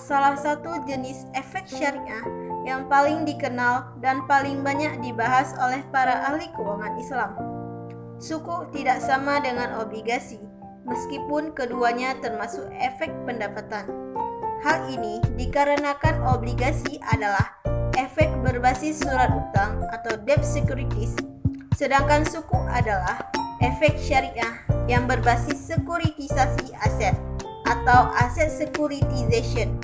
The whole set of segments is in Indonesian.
salah satu jenis efek syariah yang paling dikenal dan paling banyak dibahas oleh para ahli keuangan Islam. Sukuk tidak sama dengan obligasi, meskipun keduanya termasuk efek pendapatan. Hal ini dikarenakan obligasi adalah efek berbasis surat utang atau debt securities, sedangkan sukuk adalah efek syariah yang berbasis sekuritisasi aset atau asset securitization.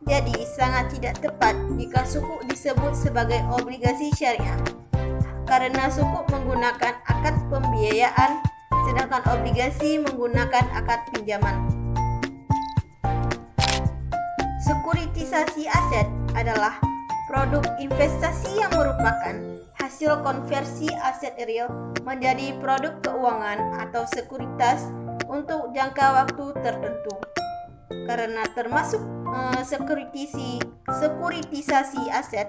Jadi sangat tidak tepat jika sukuk disebut sebagai obligasi syariah, karena sukuk menggunakan akad pembiayaan, sedangkan obligasi menggunakan akad pinjaman. Sekuritisasi aset adalah produk investasi yang merupakan hasil konversi aset real menjadi produk keuangan atau sekuritas untuk jangka waktu tertentu. Karena termasuk sekuritisasi aset,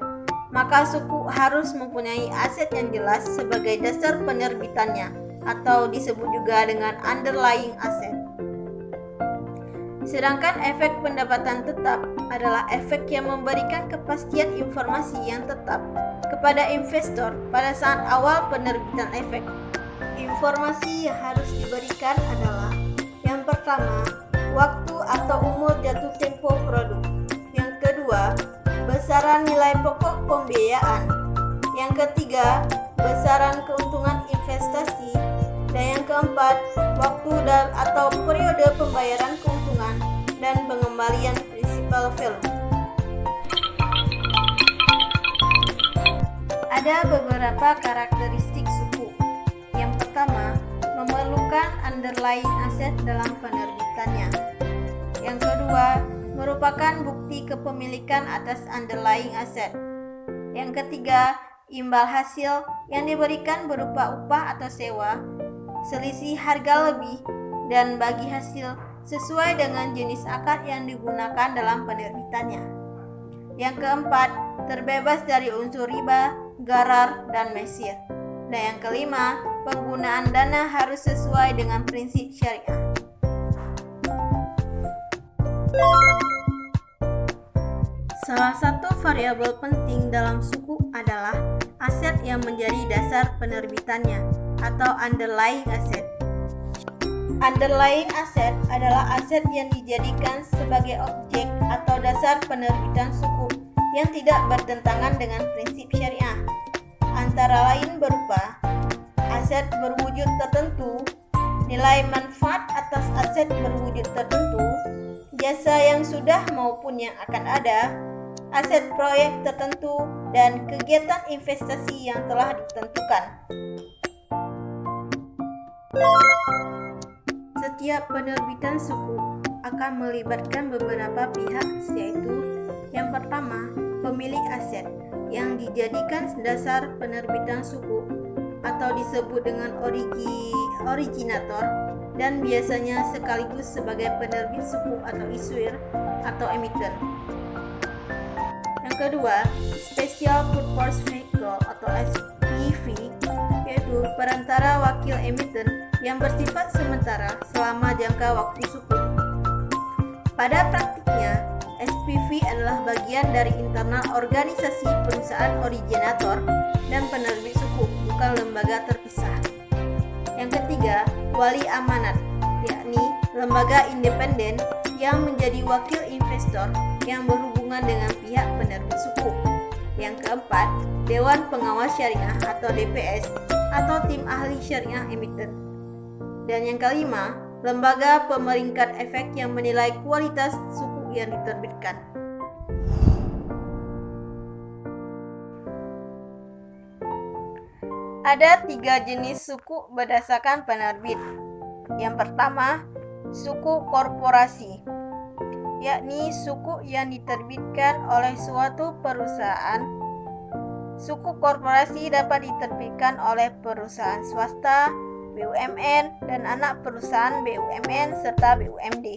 maka sukuk harus mempunyai aset yang jelas sebagai dasar penerbitannya, atau disebut juga dengan underlying asset. Sedangkan efek pendapatan tetap adalah efek yang memberikan kepastian informasi yang tetap kepada investor pada saat awal penerbitan efek. Informasi yang harus diberikan adalah: yang pertama, waktu atau umur jatuh tempo produk; yang kedua, besaran nilai pokok pembiayaan; yang ketiga, besaran keuntungan investasi; dan yang keempat, waktu atau periode pembayaran keuntungan dan pengembalian principal value. Ada beberapa karakteristik sukuk. Yang pertama, memerlukan underlying asset dalam penerbitannya. Yang kedua, merupakan bukti kepemilikan atas underlying asset. Yang ketiga, imbal hasil yang diberikan berupa upah atau sewa, selisih harga lebih, dan bagi hasil sesuai dengan jenis akad yang digunakan dalam penerbitannya. Yang keempat, terbebas dari unsur riba, gharar, dan mesir. Dan yang kelima, penggunaan dana harus sesuai dengan prinsip syariah. Salah satu variabel penting dalam sukuk adalah aset yang menjadi dasar penerbitannya atau underlying asset. Underlying asset adalah aset yang dijadikan sebagai objek atau dasar penerbitan sukuk yang tidak bertentangan dengan prinsip syariah, antara lain berupa aset berwujud tertentu, nilai manfaat atas aset berwujud tertentu, jasa yang sudah maupun yang akan ada, aset proyek tertentu, dan kegiatan investasi yang telah ditentukan. Setiap penerbitan sukuk akan melibatkan beberapa pihak, yaitu: yang pertama, pemilik aset yang dijadikan dasar penerbitan sukuk atau disebut dengan originator, dan biasanya sekaligus sebagai penerbit sukuk atau issuer atau emiten. Yang kedua, Special Purpose Vehicle atau SPV, yaitu perantara wakil emiten yang bersifat sementara selama jangka waktu sukuk. Pada praktiknya, SPV adalah bagian dari internal organisasi perusahaan originator dan penerbit sukuk, bukan lembaga terpisah. Yang ketiga, wali amanat, yakni lembaga independen yang menjadi wakil investor yang berhubungan dengan pihak penerbit sukuk. Yang keempat, Dewan Pengawas Syariah atau DPS atau tim ahli syariah emiten. Dan yang kelima, lembaga pemeringkat efek yang menilai kualitas sukuk yang diterbitkan. Ada 3 jenis sukuk berdasarkan penerbit. Yang pertama, sukuk korporasi, yakni sukuk yang diterbitkan oleh suatu perusahaan. Sukuk korporasi dapat diterbitkan oleh perusahaan swasta, BUMN, dan anak perusahaan BUMN serta BUMD.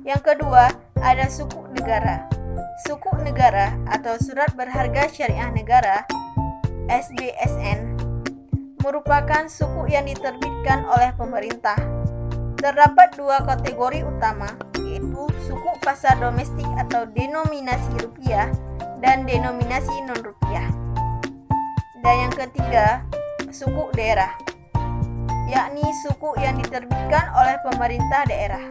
Yang kedua, ada sukuk negara. Sukuk negara atau surat berharga syariah negara (SBSN) merupakan sukuk yang diterbitkan oleh pemerintah. Terdapat 2 kategori utama, yaitu sukuk pasar domestik atau denominasi rupiah dan denominasi non-rupiah. Dan yang ketiga, suku daerah, yakni suku yang diterbitkan oleh pemerintah daerah.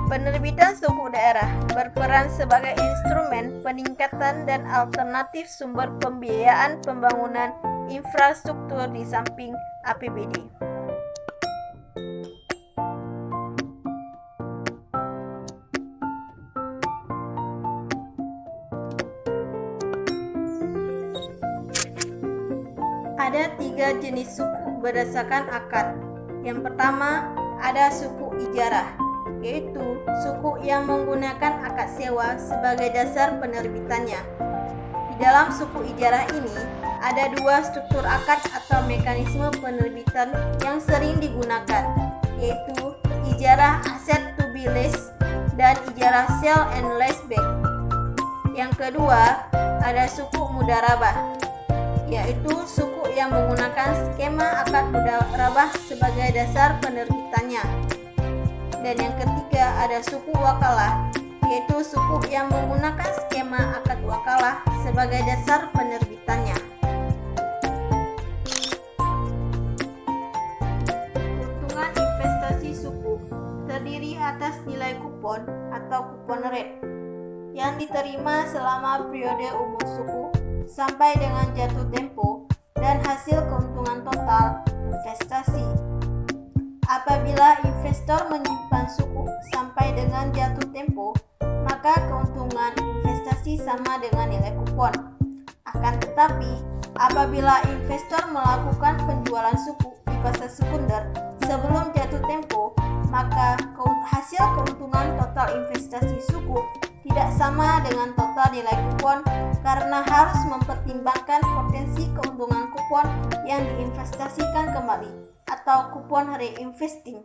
Penerbitan suku daerah berperan sebagai instrumen peningkatan dan alternatif sumber pembiayaan pembangunan infrastruktur di samping APBD. Ada 3 jenis suku berdasarkan akad. Yang pertama, ada suku ijarah, yaitu suku yang menggunakan akad sewa sebagai dasar penerbitannya. Di dalam suku ijarah ini, ada 2 struktur akad atau mekanisme penerbitan yang sering digunakan, yaitu ijarah aset to be leased dan ijarah sell and leaseback. Yang kedua, ada suku mudharabah, yaitu suku yang menggunakan skema akad mudharabah sebagai dasar penerbitannya. Dan yang ketiga ada suku wakalah, yaitu suku yang menggunakan skema akad wakalah sebagai dasar penerbitannya. Keuntungan investasi suku terdiri atas nilai kupon atau kupon rate yang diterima selama periode umur suku sampai dengan jatuh tempo dan hasil keuntungan total investasi. Apabila investor menyimpan suku sampai dengan jatuh tempo, maka keuntungan investasi sama dengan nilai kupon. Akan tetapi, apabila investor melakukan penjualan suku di pasar sekunder sebelum jatuh tempo, maka hasil keuntungan total investasi suku tidak sama dengan total nilai kupon karena harus mempertimbangkan potensi keuntungan kupon yang diinvestasikan kembali atau kupon reinvesting.